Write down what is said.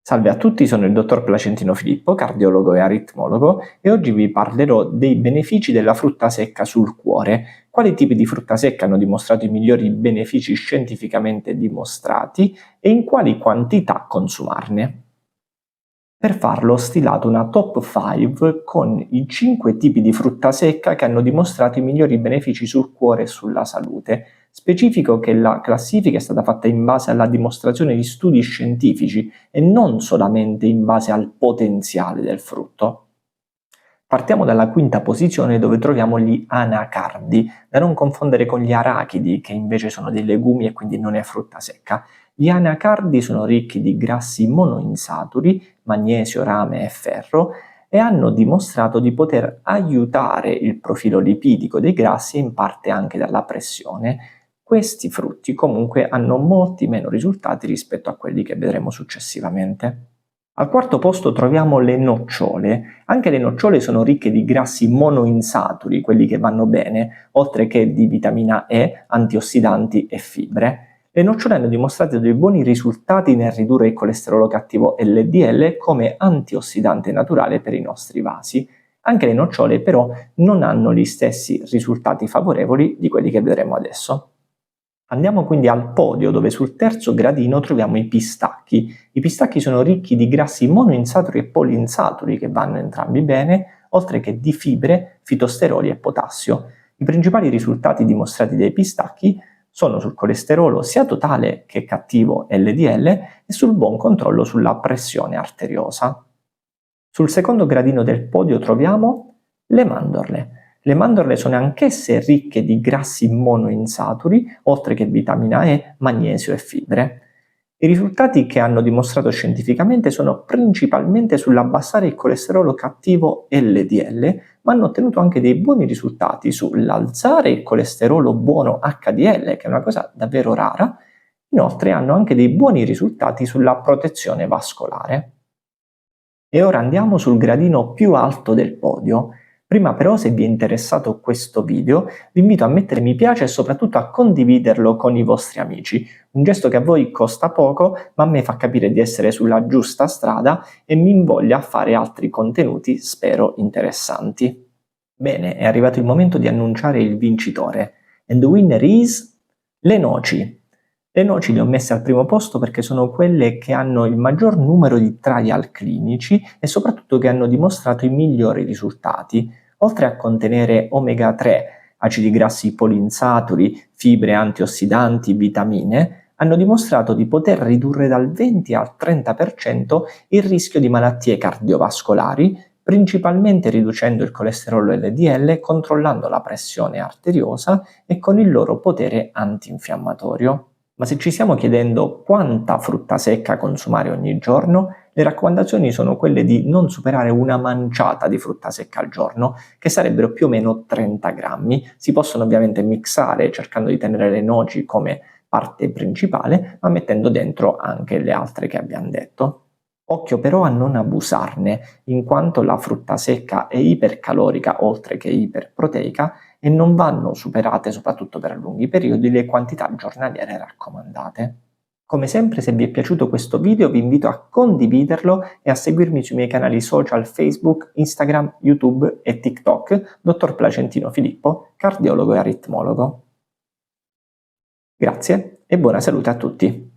Salve a tutti, sono il dottor Placentino Filippo, cardiologo e aritmologo, e oggi vi parlerò dei benefici della frutta secca sul cuore. Quali tipi di frutta secca hanno dimostrato i migliori benefici scientificamente dimostrati e in quali quantità consumarne? Per farlo ho stilato una top 5 con i 5 tipi di frutta secca che hanno dimostrato i migliori benefici sul cuore e sulla salute. Specifico che la classifica è stata fatta in base alla dimostrazione di studi scientifici e non solamente in base al potenziale del frutto. Partiamo dalla quinta posizione dove troviamo gli anacardi, da non confondere con gli arachidi, che invece sono dei legumi e quindi non è frutta secca. Gli anacardi sono ricchi di grassi monoinsaturi, magnesio, rame e ferro, e hanno dimostrato di poter aiutare il profilo lipidico dei grassi e in parte anche dalla pressione. Questi frutti comunque hanno molti meno risultati rispetto a quelli che vedremo successivamente. Al quarto posto troviamo le nocciole. Anche le nocciole sono ricche di grassi monoinsaturi, quelli che vanno bene, oltre che di vitamina E, antiossidanti e fibre. Le nocciole hanno dimostrato dei buoni risultati nel ridurre il colesterolo cattivo LDL come antiossidante naturale per i nostri vasi. Anche le nocciole però non hanno gli stessi risultati favorevoli di quelli che vedremo adesso. Andiamo quindi al podio, dove sul terzo gradino troviamo i pistacchi. I pistacchi sono ricchi di grassi monoinsaturi e polinsaturi, che vanno entrambi bene, oltre che di fibre, fitosteroli e potassio. I principali risultati dimostrati dai pistacchi sono sul colesterolo sia totale che cattivo LDL e sul buon controllo sulla pressione arteriosa. Sul secondo gradino del podio troviamo le mandorle. Le mandorle sono anch'esse ricche di grassi monoinsaturi, oltre che vitamina E, magnesio e fibre. I risultati che hanno dimostrato scientificamente sono principalmente sull'abbassare il colesterolo cattivo LDL, ma hanno ottenuto anche dei buoni risultati sull'alzare il colesterolo buono HDL, che è una cosa davvero rara. Inoltre hanno anche dei buoni risultati sulla protezione vascolare. E ora andiamo sul gradino più alto del podio. Prima però, se vi è interessato questo video, vi invito a mettere mi piace e soprattutto a condividerlo con i vostri amici. Un gesto che a voi costa poco, ma a me fa capire di essere sulla giusta strada e mi invoglia a fare altri contenuti, spero interessanti. Bene, è arrivato il momento di annunciare il vincitore. And the winner is le noci. Le noci le ho messe al primo posto perché sono quelle che hanno il maggior numero di trial clinici e soprattutto che hanno dimostrato i migliori risultati. Oltre a contenere omega 3, acidi grassi polinsaturi, fibre antiossidanti, vitamine, hanno dimostrato di poter ridurre dal 20 al 30% il rischio di malattie cardiovascolari, principalmente riducendo il colesterolo LDL, controllando la pressione arteriosa e con il loro potere antinfiammatorio. Ma se ci stiamo chiedendo quanta frutta secca consumare ogni giorno, le raccomandazioni sono quelle di non superare una manciata di frutta secca al giorno, che sarebbero più o meno 30 grammi. Si possono ovviamente mixare cercando di tenere le noci come parte principale, ma mettendo dentro anche le altre che abbiamo detto. Occhio però a non abusarne, in quanto la frutta secca è ipercalorica oltre che iperproteica e non vanno superate, soprattutto per lunghi periodi, le quantità giornaliere raccomandate. Come sempre, se vi è piaciuto questo video vi invito a condividerlo e a seguirmi sui miei canali social Facebook, Instagram, YouTube e TikTok, Dottor Placentino Filippo, cardiologo e aritmologo. Grazie e buona salute a tutti!